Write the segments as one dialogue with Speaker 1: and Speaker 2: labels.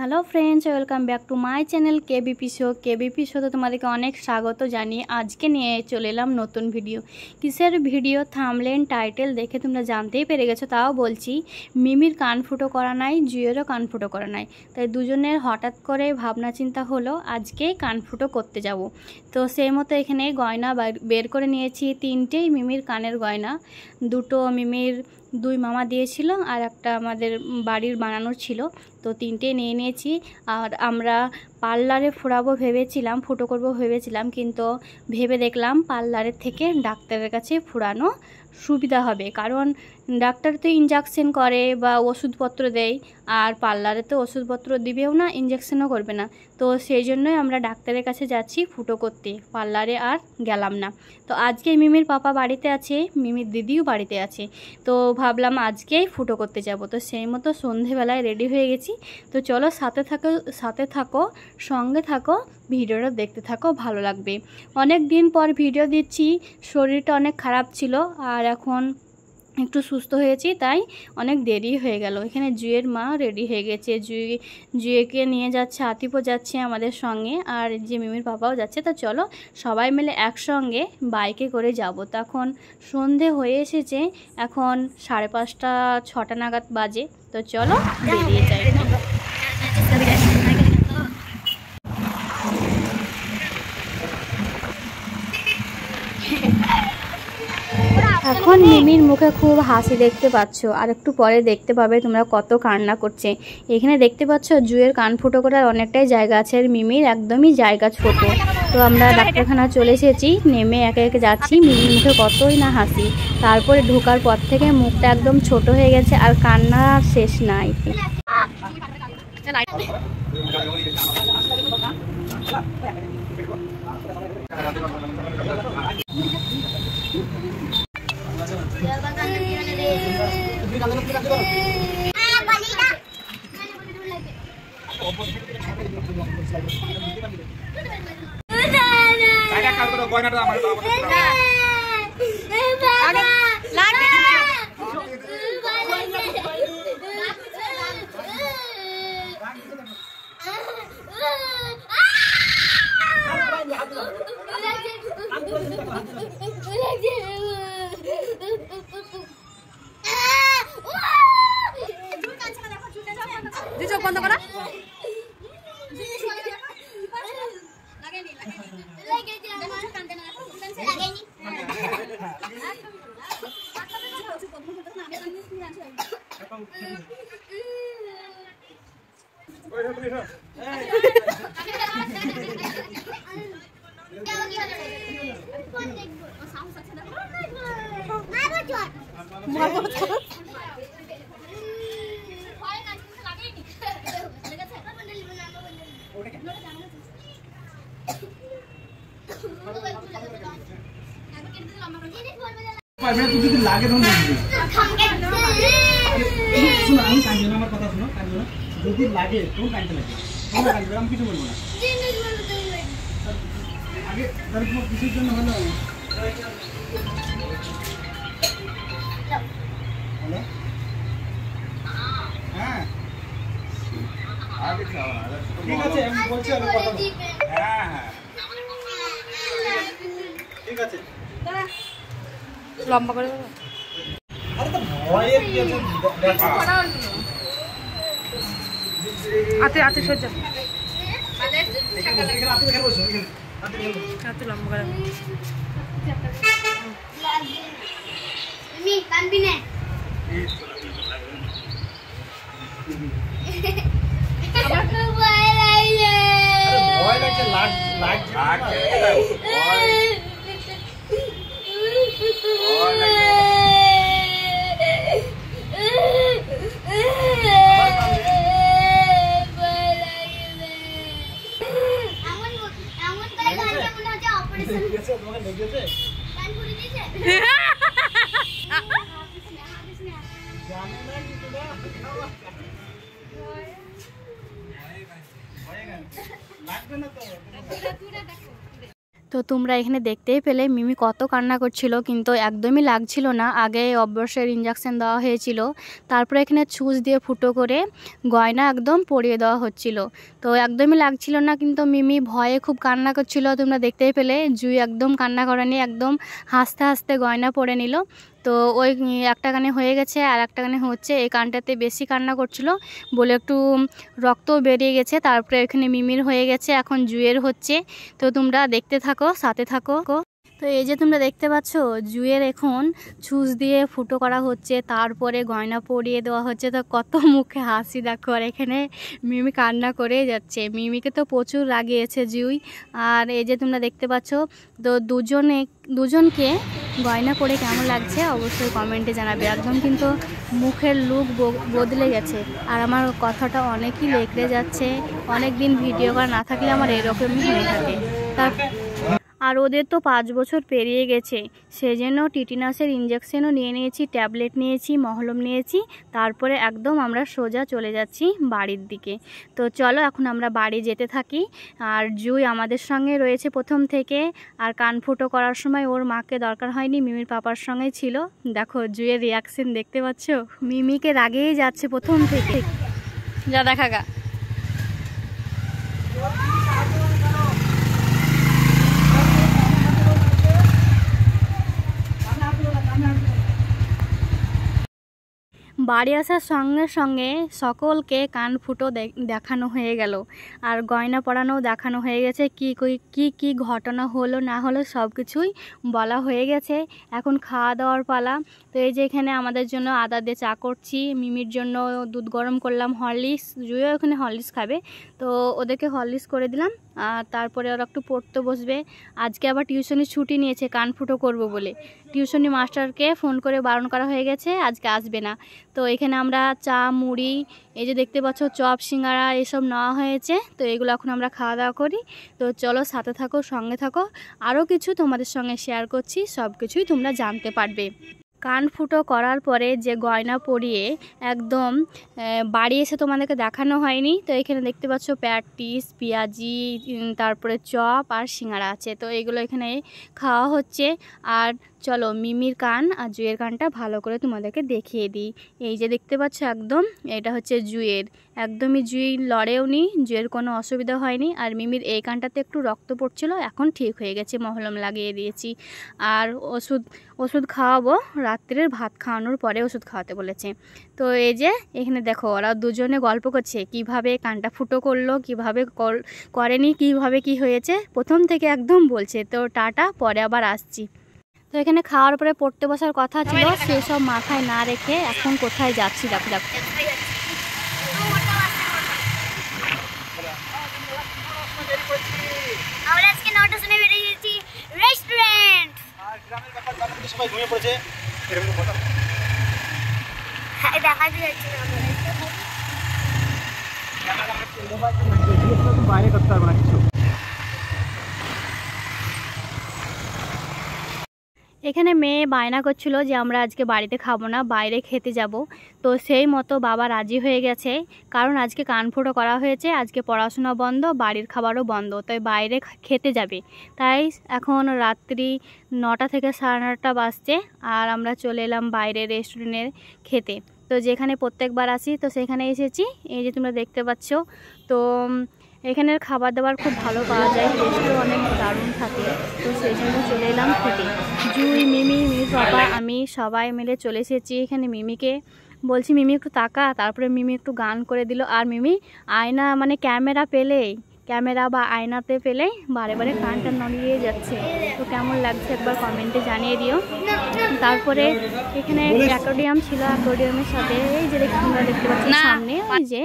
Speaker 1: Hello friends, welcome back to my channel KBP শোতে তোমাদেরকে অনেক স্বাগত জানিয়ে আজকে নিয়ে চলে এলাম নতুন ভিডিও। কিসের ভিডিও? থাম্বনেল টাইটেল দেখে তোমরা জানতেই পেরে গেছো। তাও বলছি, মিমির কান ফুটো করা নাই, জুয়েরও কান ফুটো করা নাই, তাই দুজনের হঠাৎ করে ভাবনা চিন্তা হলো আজকে কান ফুটো করতে যাব। তো সেই মতো এখানে গয়না বের করে নিয়েছি। তিনটেই মিমির কানের গয়না, দুটো মিমির দুই মামা দিয়েছিল আর একটা আমাদের বাড়ির বানানোর ছিল। তো তিনটে নিয়ে নিয়েছি। আর আমরা পার্লারে ফুটো করব ভেবেছিলাম, কিন্তু ভেবে দেখলাম পার্লারের থেকে ডাক্তারের কাছে ফুরানো সুবিধা হবে, কারণ ডাক্তার তো ইনজেকশন করে বা ওষুধপত্র দেয়, আর পার্লারে তো ওষুধপত্র দিবেও না, ইনজেকশনও করবে না। তো সেই জন্যই আমরা ডাক্তারের কাছে যাচ্ছি ফুটো করতে, পার্লারে আর গেলাম না। তো আজকে মিমির পাপা বাড়িতে আছে, মিমির দিদিও বাড়িতে আছে, তো ভাবলাম আজকেই ফুটো করতে যাব। তো সেই মতো সন্ধেবেলায় রেডি হয়ে গেছি। তো চলো সাথে থাকো, সঙ্গে থাকো, ভিডিওটা দেখতে থাকো, ভালো লাগবে। অনেক দিন পর ভিডিও দিচ্ছি, শরীরটা অনেক খারাপ ছিল, আর এখন একটু সুস্থ হয়েছি, তাই অনেক দেরি হয়ে গেল। এখানে জুয়ের মা রেডি হয়ে গেছে, জুয়েকে নিয়ে যাচ্ছে, আতিফও যাচ্ছে আমাদের সঙ্গে, আর যে মিমির পাপাও যাচ্ছে। তো চলো সবাই মিলে একসঙ্গে বাইকে করে যাব। তখন সন্ধে হয়ে এসেছে, এখন 5:30 6টা নাগাদ বাজে। তো চলো বেরিয়ে যাই। এখন মিমির মুখে খুব হাসি দেখতে পাচ্ছ, আর একটু পরে দেখতে পাবে তোমরা কত কান্না করছে। এখানে দেখতে পাচ্ছ জুয়ের কান ফুটো করার অনেকটাই জায়গা আছে, আর মিমির একদমই জায়গা ছোট। তো আমরা ডাক্তারখানা চলে এসেছি, নেমে একে একে যাচ্ছি। মিমির মুখে কতই না হাসি, তারপরে ঢোকার পর থেকে মুখটা একদম ছোট হয়ে গেছে, আর কান্নার শেষ নাই। বন্ধ করা
Speaker 2: লাগে আমার কথা শোনো, যদি লাগে তোমার কাঁদতে লাগে, আমি কিছু বলবো না। আগে তাহলে তোমার কিসের জন্য হলো? হ্যাঁ ঠিক আছে, আমি বলছি, আমি কথা বলবো। হ্যাঁ হ্যাঁ ঠিক আছে,
Speaker 1: লম্বা করে দেবো।
Speaker 2: আরে তো ভয়ে কি আছে,
Speaker 1: আতে সহ্য লম্বা করে
Speaker 2: ভয় লাগছে, লাগছে
Speaker 1: তো তোমরা এখানে দেখতেই পেলে মিমি কত কান্না করছিল, কিন্তু একদমই লাগছিল না। আগে অবশ্যই ইঞ্জেকশন দেওয়া হয়েছিল, তারপরে এখানে ছুঁচ দিয়ে ফুটো করে গয়না একদম পরিয়ে দেওয়া হচ্ছিল। তো একদমই লাগছিল না, কিন্তু মিমি ভয়ে খুব কান্না করছিল। তোমরা দেখতেই পেলে জুই একদম কান্না করেনি, একদম হাসতে হাসতে গয়না পরে নিল। তো ওই একটা কানে হয়ে গেছে আর একটা কানে হচ্ছে, এই কানটাতে বেশি কান্না করছিল বলে একটু রক্তও বেরিয়ে গেছে। তারপরে এখানে মিমির হয়ে গেছে, এখন জুয়ের হচ্ছে। তো তোমরা দেখতে থাকো, সাথে থাকো। তো এই যে তোমরা দেখতে পাচ্ছ জুয়ের এখন ছুঁচ দিয়ে ফুটো করা হচ্ছে, তারপরে গয়না পরিয়ে দেওয়া হচ্ছে। তো কত মুখে হাসি দেখো, আর এখানে মিমি কান্না করে যাচ্ছে। মিমিকে তো প্রচুর লাগিয়েছে জুই। আর এই যে তোমরা দেখতে পাচ্ছ, তো দুজনকে গয়না পরে কেমন লাগছে অবশ্যই কমেন্টে জানাবে। একদম কিন্তু মুখের লুক বদলে গেছে, আর আমার কথাটা অনেকই লেকড়ে যাচ্ছে। অনেক দিন ভিডিও করা না থাকলে আমার এরকমই হয়ে থাকে। আর ওদের তো 5 বছর পেরিয়ে গেছে, সেজন্য টিটিনাসের ইঞ্জেকশনও নিয়ে নিয়েছি, ট্যাবলেট নিয়েছি, মহলম নিয়েছি। তারপরে একদম আমরা সোজা চলে যাচ্ছি বাড়ির দিকে। তো চলো এখন আমরা বাড়ি যেতে থাকি। আর জুই আমাদের সঙ্গে রয়েছে প্রথম থেকে, আর কান ফুটো করার সময় ওর মাকে দরকার হয়নি, মিমির পাপার সঙ্গেই ছিল। দেখো জুইয়ের রিয়াকশন দেখতে পাচ্ছ, মিমিকে রাগেই যাচ্ছে প্রথম থেকে। যা দেখা গা। বাড়ি আসার সঙ্গে সঙ্গে সকলকে কান ফুটো দেখানো হয়ে গেল, আর গয়না পরানো দেখানো হয়ে গেছে। কি ঘটনা হলো না হলো সব কিছুই বলা হয়ে গেছে। এখন খাওয়া দাওয়ার পালা। তো এই যে এখানে আমাদের জন্য আদা দিয়ে চা করছি, মিমির জন্য দুধ গরম করলাম, হরলিক্স, জুইও এখানে হরলিক্স খাবে, তো ওদেরকে হরলিক্স করে দিলাম। আর তারপরে ওরা একটু পড়তে বসবে। আজকে আবার টিউশনি ছুটি নিয়েছে কান ফুটো করবো বলে। টিউশনি মাস্টারকে ফোন করে বারণ করা হয়ে গেছে, আজকে আসবে না। তো এখানে আমরা চা, মুড়ি, এই যে দেখতে পাচ্ছ চপ, সিঙ্গারা এসব নেওয়া হয়েছে। তো এগুলো এখন আমরা খাওয়া দাওয়া করি। তো চলো সাথে থাকো, সঙ্গে থাকো, আরও কিছু তোমাদের সঙ্গে শেয়ার করছি, সব কিছুই তোমরা জানতে পারবে। কান ফুটো করার পরে যে গয়না পরিয়ে একদম বাড়ি এসে তোমাদেরকে দেখানো হয়নি। তো এখানে দেখতে পাচ্ছ প্যাটিস, পেঁয়াজি, তারপরে চপ আর সিঙ্গারা আছে। তো এগুলো এখানে খাওয়া হচ্ছে। আর চলো মিমির কান আর জুয়ের কানটা ভালো করে তোমাদেরকে দেখিয়ে দিই। এই যে দেখতে পাচ্ছ একদম এটা হচ্ছে জুয়ের, একদমই জুই লড়েও নি, জুয়ের কোনো অসুবিধা হয়নি। আর মিমির এই কানটাতে একটু রক্ত পড়ছিল, এখন ঠিক হয়ে গেছে, মহলম লাগিয়ে দিয়েছি। আর ওষুধ খাওয়াবো, রাত্রের ভাত খাওয়ানোর পরে ওষুধ খাওয়াতে বলেছে। তো এই যে এখানে দেখো ওরা দুজনে গল্প করছে কিভাবে কানটা ফুটো করলো, কিভাবে করেনি, কিভাবে কি হয়েছে, প্রথম থেকে একদম বলছে। তো টাটা, পরে আবার আসছি। তো এখানে খাওয়ার পরে পড়তে বসার কথা ছিল, সেসব মাথায় না রেখে এখন কোথায় যাচ্ছি দেখো।
Speaker 3: আমরা আজকে 9টার সময় বেরিয়ে গেছি রেস্টুরেন্ট।
Speaker 2: আর গ্রামের ব্যাপার জানো, সবাই ঘুমিয়ে পড়েছে, এরকম কথা
Speaker 3: দেখাতে যাচ্ছি
Speaker 2: আমরা বাইরে করতে পারবো না কিছু।
Speaker 1: এখানে মেয়ে বায়না করছিল যে আমরা আজকে বাড়িতে খাবো না, বাইরে খেতে যাব। তো সেই মতো বাবা রাজি হয়ে গেছে, কারণ আজকে কান ফুটো করা হয়েছে, আজকে পড়াশোনা বন্ধ, বাড়ির খাবারও বন্ধ, তাই বাইরে খেতে যাবে। তাই এখন রাত্রি 9টা থেকে 9:30 বাজছে, আর আমরা চলে এলাম বাইরে রেস্টুরেন্টে খেতে। তো যেখানে প্রত্যেকবার আসি তো সেখানে এসেছি। এই যে তোমরা দেখতে পাচ্ছ, তো এখানের খাবার দাবার খুব ভালো পাওয়া যায়, টেস্টও অনেক দারুণ থাকে। তো সেই জন্য চলে এলাম খেতে। জুই, মিমির পাপা, আমি সবাই মিলে চলে এসেছি এখানে। মিমিকে বলছি মিমি একটু তাকা, তারপরে মিমি একটু গান করে দিল। আর মিমি আয়না মানে ক্যামেরা বা আয়নাতে পেলেই বারে বারে কানটা নড়িয়ে যাচ্ছে। তো কেমন লাগছে একবার কমেন্টে জানিয়ে দিও। তারপরে এখানে অ্যাকোয়ারিয়াম ছিল, অ্যাকোয়ারিয়ামের সাথে এই যে তোমরা দেখতে পাচ্ছি সামনে, ওই যে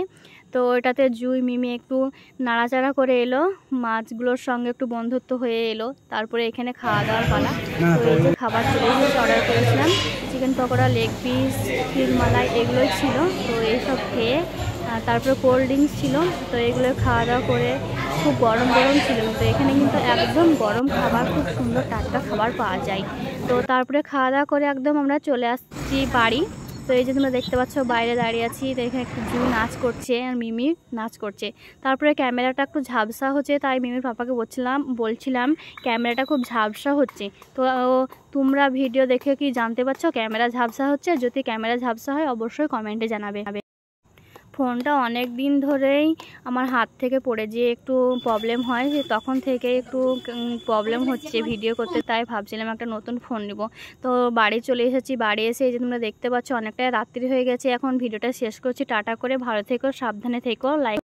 Speaker 1: তো এটাতে জুই, মিমি একটু নাড়াচাড়া করে এলো, মাছগুলোর সঙ্গে একটু বন্ধুত্ব হয়ে এলো। তারপরে এখানে খাওয়া দাওয়ার পালা। তো এই যে খাবার চলে এসেছে, অর্ডার করেছিলাম চিকেন পকোড়া, লেগ পিস, ক্ষীর মালাই, এগুলোই ছিল। তো এইসব খেয়ে তারপরে কোল্ড ড্রিঙ্কস ছিল। তো এগুলো খাওয়া দাওয়া করে খুব গরম ছিল। তো এখানে কিন্তু একদম গরম খাবার, খুব সুন্দর টাটকা খাবার পাওয়া যায়। তো তারপরে খাওয়া দাওয়া করে একদম আমরা চলে আসছি বাড়ি। তো এই যে তোমরা দেখতে পাচ্ছ বাইরে দাঁড়িয়ে আছি, তো এখানে একটু জু নাচ করছে আর মিমি নাচ করছে। তারপরে ক্যামেরাটা একটু ঝাপসা হচ্ছে, তাই মিমির পাপাকে বলছিলাম ক্যামেরাটা খুব ঝাপসা হচ্ছে। তো তোমরা ভিডিও দেখে কি জানতে পারছো ক্যামেরা ঝাপসা হচ্ছে? যদি ক্যামেরা ঝাপসা হয় অবশ্যই কমেন্টে জানাবে। ফোনটা অনেক দিন ধরেই আমার হাত থেকে পড়ে যেয়ে একটু প্রবলেম হয়, তখন থেকে একটু প্রবলেম হচ্ছে ভিডিও করতে, তাই ভাবছিলাম একটা নতুন ফোন নিব। তো বাড়ি চলে এসেছি, বাড়ি এসে এই যে তোমরা দেখতে পাচ্ছ অনেকটাই রাত্রি হয়ে গেছে। এখন ভিডিওটা শেষ করছি, টাটা করে ভালো থেকো, সাবধানে থেকো, লাইক